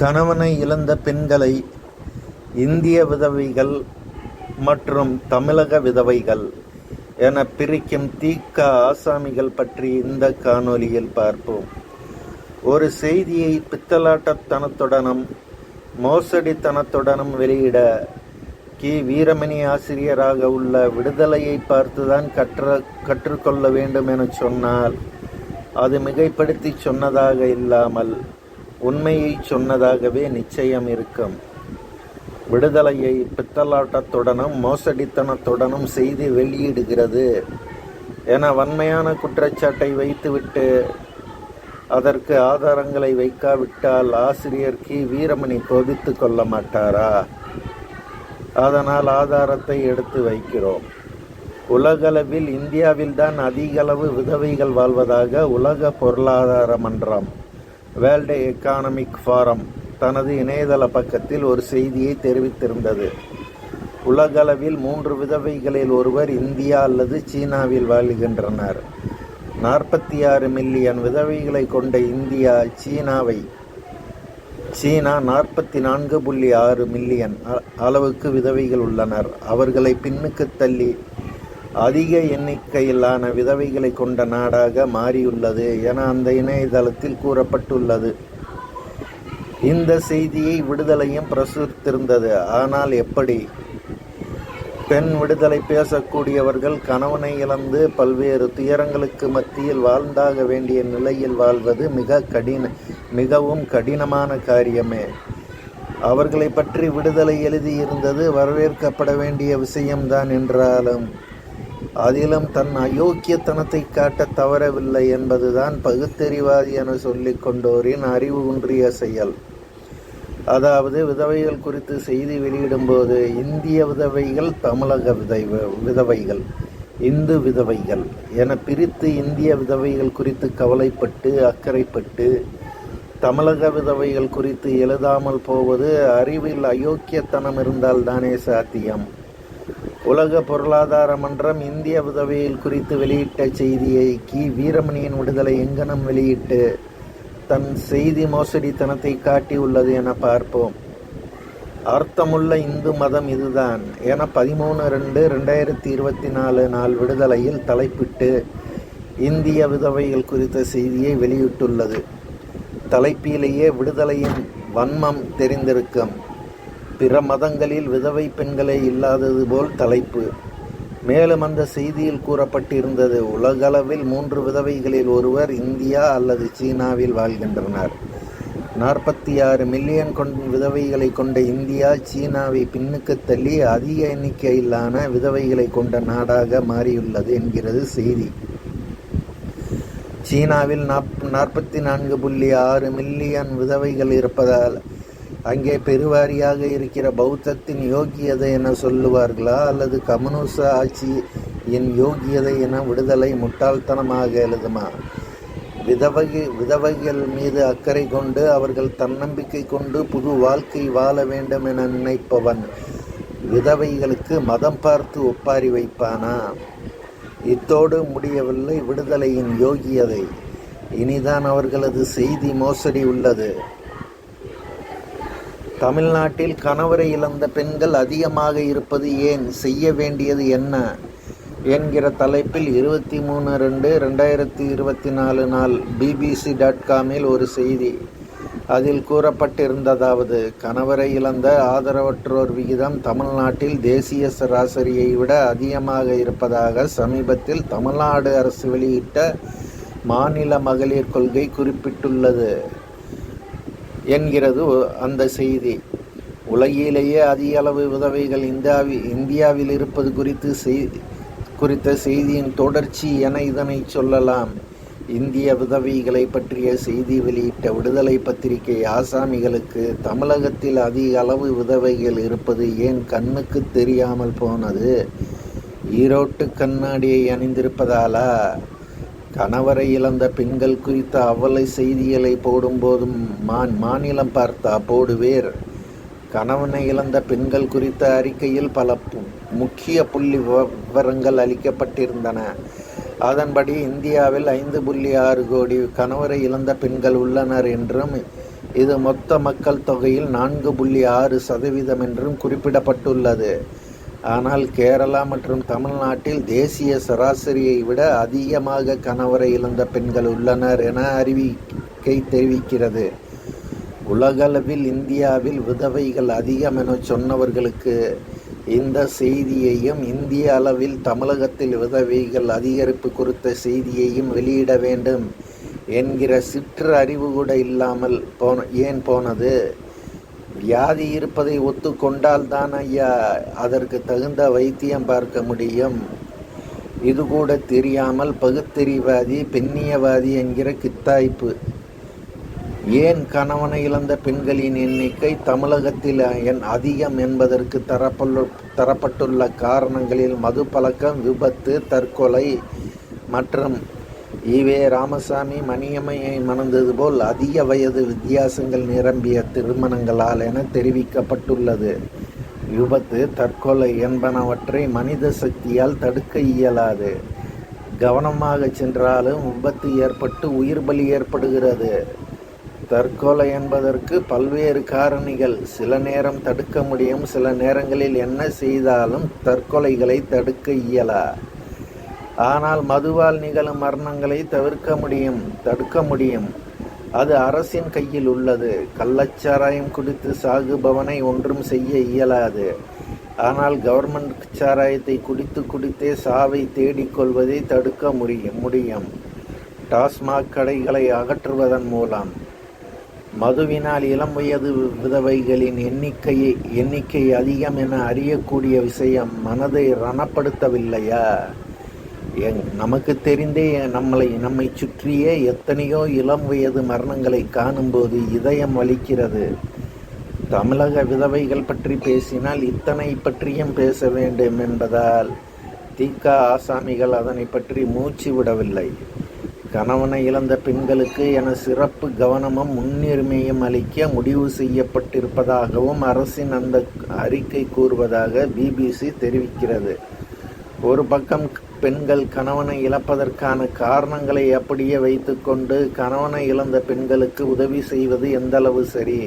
கணவனை இழந்த பெண்களை இந்திய விதவைகள் மற்றும் தமிழக விதவைகள் என பிரிக்கும் தி.க. ஆசாமிகள் பற்றி இந்த காணொளியில் பார்ப்போம். ஒரு செய்தியை பித்தலாட்டத்தனத்துடனும் மோசடித்தனத்துடனும் வெளியிட வீரமணி ஆசிரியராக உள்ள விடுதலையை பார்த்துதான் கற்றுக்கொள்ள வேண்டும் என சொன்னால் அது மிகைப்படுத்தி சொன்னதாக இல்லாமல் உண்மையை சொன்னதாகவே நிச்சயம் இருக்கும். விடுதலையை பித்தலாட்டத்துடனும் மோசடித்தனத்துடனும் செய்து வெளியிடுகிறது என வன்மையான குற்றச்சாட்டை வைத்துவிட்டு அதற்கு ஆதாரங்களை வைக்காவிட்டால் ஆசிரியர் வீரமணி கோபித்து கொள்ள மாட்டாரா? அதனால் ஆதாரத்தை எடுத்து வைக்கிறோம். உலகளவில் இந்தியாவில்தான் அதிகளவு விதவைகள் வாழ்வதாக உலக பொருளாதார மன்றம் வேர்ல்டு எக்கானமிக் ஃபாரம் தனது இணையதள பக்கத்தில் ஒரு செய்தியை தெரிவித்திருந்தது. உலகளவில் 3 விதவைகளில் ஒருவர் இந்தியா அல்லது சீனாவில் வாழ்கின்றனர். 46 மில்லியன் விதவைகளை கொண்ட இந்தியா சீனா 44.6 மில்லியன் அளவுக்கு விதவைகள் உள்ளனர். அவர்களை பின்னுக்கு தள்ளி அதிக எண்ணிக்கையிலான விதவைகளை கொண்ட நாடாக மாறியுள்ளது என அந்த இணையதளத்தில் கூறப்பட்டுள்ளது. இந்த செய்தியை விடுதலையும் பிரசுரித்திருந்தது. ஆனால் எப்படி? பெண் விடுதலை பேசக்கூடியவர்கள் கணவனை இழந்து பல்வேறு துயரங்களுக்கு மத்தியில் வாழ்ந்தாக வேண்டிய நிலையில் வாழ்வது மிகவும் கடினமான காரியமே. அவர்களை பற்றி விடுதலை எழுதியிருந்தது வரவேற்கப்பட வேண்டிய விஷயம்தான் என்றாலும் அதிலும் தன் அயோக்கியத்தனத்தை காட்ட தவறவில்லை என்பதுதான் பகுத்தறிவாதி என சொல்லிக் கொண்டோரின் அறிவு குன்றிய செயல். அதாவது விதவைகள் குறித்து செய்தி வெளியிடும்போது இந்திய விதவைகள், தமிழக விதவைகள், இந்து விதவைகள் என பிரித்து இந்திய விதவைகள் குறித்து கவலைப்பட்டு அக்கறைப்பட்டு தமிழக விதவைகள் குறித்து எழுதாமல் போவது அறிவில் அயோக்கியத்தனம் இருந்தால் தானே சாத்தியம். உலக பொருளாதார மன்றம் இந்திய விதவைகள் குறித்து வெளியிட்ட செய்தியை வீரமணியின் விடுதலை எங்கனம் வெளியிட்டு தன் செய்தி மோசடித்தனத்தை காட்டியுள்ளது என பார்ப்போம். அர்த்தமுள்ள இந்து மதம் இதுதான் என 13/2/2024 நாள் விடுதலையில் தலைப்பிட்டு இந்திய விதவைகள் குறித்த செய்தியை வெளியிட்டுள்ளது. தலைப்பிலேயே விடுதலையின் வன்மம் தெரிந்திருக்கும். பிற மதங்களில் விதவை பெண்களே இல்லாதது போல் தலைப்பு. மேலும் அந்த செய்தியில் கூறப்பட்டிருந்தது, உலகளவில் 3 விதவைகளில் ஒருவர் இந்தியா அல்லது சீனாவில் வாழ்கின்றனர். 46 மில்லியன் விதவைகளை கொண்ட இந்தியா சீனாவை பின்னுக்கு தள்ளி அதிக எண்ணிக்கையிலான விதவைகளை கொண்ட நாடாக மாறியுள்ளது என்கிறது செய்தி. சீனாவில் 44.6 மில்லியன் விதவைகள் இருப்பதால் அங்கே பெருவாரியாக இருக்கிற பௌத்தத்தின் யோகியதை என சொல்லுவார்களா அல்லது கம்யூனிச ஆட்சியின் யோகியதை என விடுதலை முட்டாள்தனமாக எழுதுமா? விதவைகள் மீது அக்கறை கொண்டு அவர்கள் தன்னம்பிக்கை கொண்டு புது வாழ்க்கை வாழ வேண்டும் என நினைப்பவன் விதவைகளுக்கு மதம் பார்த்து ஒப்பாரி வைப்பானா? இத்தோடு முடியவில்லை விடுதலையின் யோகியதை. இனிதான் அவர்களது செய்தி மோசடி உள்ளது. தமிழ்நாட்டில் கணவரை இழந்த பெண்கள் அதிகமாக இருப்பது ஏன், செய்ய வேண்டியது என்ன என்கிற தலைப்பில் 23/2/2024 நாள் bbc.com ஒரு செய்தி. அதில் கூறப்பட்டிருந்ததாவது, கணவரை இழந்த ஆதரவற்றோர் விகிதம் தமிழ்நாட்டில் தேசிய சராசரியை விட அதிகமாக இருப்பதாக சமீபத்தில் தமிழ்நாடு அரசு வெளியிட்ட மாநில மகளிர் கொள்கை குறிப்பிட்டுள்ளது என்கிறது அந்த செய்தி. உலகிலேயே அதிக அளவு விதவைகள் இந்தியாவில் இருப்பது குறித்த செய்தியின் தொடர்ச்சி என இதனை சொல்லலாம். இந்திய விதவைகளை பற்றிய செய்தி வெளியிட்ட விடுதலை பத்திரிகை ஆசாமிகளுக்கு தமிழகத்தில் அதிக அளவு விதவைகள் இருப்பது ஏன் கண்ணுக்கு தெரியாமல் போனது? ஈரோட்டு கண்ணாடியை அணிந்திருப்பதாலா? கணவரை இழந்த பெண்கள் குறித்த அவலை செய்திகளை போடும்போதும் மாநிலம் பார்த்தா போடுவேர். கணவனை இழந்த பெண்கள் குறித்த அறிக்கையில் பல முக்கிய புள்ளி விவரங்கள் அளிக்கப்பட்டிருந்தன. அதன்படி இந்தியாவில் 5.6 கோடி கணவரை இழந்த பெண்கள் உள்ளனர் என்றும் இது மொத்த மக்கள் தொகையில் 4.6% என்றும் குறிப்பிடப்பட்டுள்ளது. ஆனால் கேரளா மற்றும் தமிழ்நாட்டில் தேசிய சராசரியை விட அதிகமாக கணவரை இழந்த பெண்கள் உள்ளனர் என அறிக்கை தெரிவிக்கிறது. உலகளவில் இந்தியாவில் விதவைகள் அதிகம் என சொன்னவர்களுக்கு இந்த செய்தியையும், இந்திய அளவில் தமிழகத்தில் விதவைகள் அதிகரிப்பு குறித்த செய்தியையும் வெளியிட வேண்டும் என்கிற சிற்று அறிவு கூட இல்லாமல் ஏன் போனது? வியாதி இருப்பதை ஒத்துக்கொண்டால்தான் ஐயா அதற்கு தகுந்த வைத்தியம் பார்க்க முடியும். இது கூட தெரியாமல் பகுத்தறிவாதி, பெண்ணியவாதி என்கிற கித்தாய்ப்பு. ஏன் கணவனை இழந்த பெண்களின் எண்ணிக்கை தமிழகத்தில் அதிகம் என்பதற்கு தரப்பட்டுள்ள காரணங்களில் மது பழக்கம், விபத்து, தற்கொலை மற்றும் ஈவே ராமசாமி மணியம்மையை மணந்தது போல் அதிக வயது வித்தியாசங்கள் நிரம்பிய திருமணங்களால் என தெரிவிக்கப்பட்டுள்ளது. விபத்து, தற்கொலை என்பனவற்றை மனித சக்தியால் தடுக்க இயலாது. கவனமாக சென்றாலும் விபத்து ஏற்பட்டு உயிர் பலி ஏற்படுகிறது. தற்கொலை என்பதற்கு பல்வேறு காரணிகள். சில நேரம் தடுக்க முடியும், சில நேரங்களில் என்ன செய்தாலும் தற்கொலைகளை தடுக்க இயலா. ஆனால் மதுவால் நிகழும் மரணங்களை தடுக்க முடியும். அது அரசின் கையில் உள்ளது. கள்ளச்சாராயம் குடித்து சாகுபவனை ஒன்றும் செய்ய இயலாது. ஆனால் கவர்மெண்ட் சாராயத்தை குடித்தே சாவை தேடிக்கொள்வதை தடுக்க முடியும். டாஸ்மாக் கடைகளை அகற்றுவதன் மூலம். மதுவினால் இளம் வயது விதவைகளின் எண்ணிக்கை அதிகம் என அறியக்கூடிய விஷயம் மனதை ரணப்படுத்தவில்லையா? நமக்கு தெரிந்தே நம்மை சுற்றியே எத்தனையோ இளம் வயது மரணங்களை காணும்போது இதயம் வலிக்கிறது. தமிழக விதவைகள் பற்றி பேசினால் இத்தனை பற்றியும் பேச வேண்டும் என்பதால் தி.க. ஆசாமிகள் அதனை பற்றி மூச்சு விடவில்லை. கணவனை இழந்த பெண்களுக்கு என சிறப்பு கவனமும் முன்னுரிமையும் அளிக்க முடிவு செய்யப்பட்டிருப்பதாகவும் அரசின் அந்த அறிக்கை கூறுவதாக பிபிசி தெரிவிக்கிறது. ஒரு பக்கம் பெண்கள் கணவனை இழப்பதற்கான காரணங்களை அப்படியே வைத்துக்கொண்டு கணவனை இழந்த பெண்களுக்கு உதவி செய்வது எந்தளவு சரி?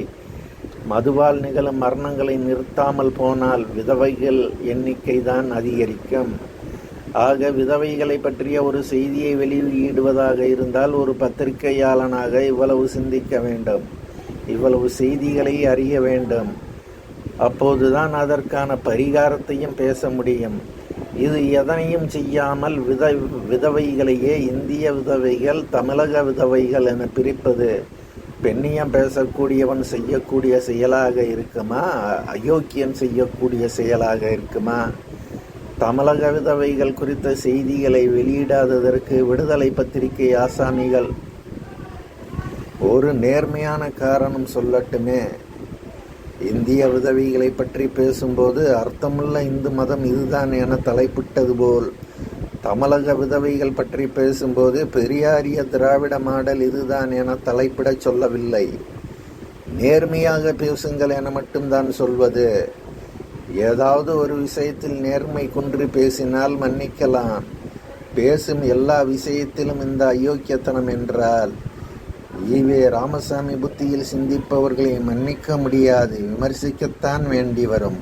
மதுவால் நிகழும் மரணங்களை நிறுத்தாமல் போனால் விதவைகள் எண்ணிக்கை தான் அதிகரிக்கும். ஆக விதவைகளை பற்றிய ஒரு செய்தியை வெளியிடுவதாக இருந்தால் ஒரு பத்திரிகையாளனாக இவ்வளவு சிந்திக்க வேண்டும், இவ்வளவு செய்திகளை அறிய வேண்டும். அப்போதுதான் அதற்கான பரிகாரத்தையும் பேச முடியும். இது எதனையும் செய்யாமல் விதவைகளையே இந்திய விதவைகள், தமிழக விதவைகள் என பிரிப்பது பெண்ணியம் பேசக்கூடியவன் செய்யக்கூடிய செயலாக இருக்குமா? அயோக்கியன் செய்யக்கூடிய செயலாக இருக்குமா? தமிழக விதவைகள் குறித்த செய்திகளை வெளியிடாததற்கு விடுதலை பத்திரிகை ஆசாமிகள் ஒரு நேர்மையான காரணம் சொல்லட்டுமே. இந்திய விதவைகளை பற்றி பேசும்போது அர்த்தமுள்ள இந்து மதம் இதுதான் என தலைப்பிட்டது போல் தமிழக விதவைகள் பற்றி பேசும்போது பெரியாரிய திராவிட மாடல் இதுதான் என தலைப்பிடச் சொல்லவில்லை. நேர்மையாக பேசுங்கள் என மட்டும்தான் சொல்வது. ஏதாவது ஒரு விஷயத்தில் நேர்மை குன்றி பேசினால் மன்னிக்கலாம். பேசும் எல்லா விஷயத்திலும் இந்த அயோக்கியத்தனம் என்றால் ஈவே ராமசாமி புத்தியில் சிந்திப்பவர்களை மன்னிக்க முடியாது, விமர்சிக்கத்தான் வேண்டி வரும்.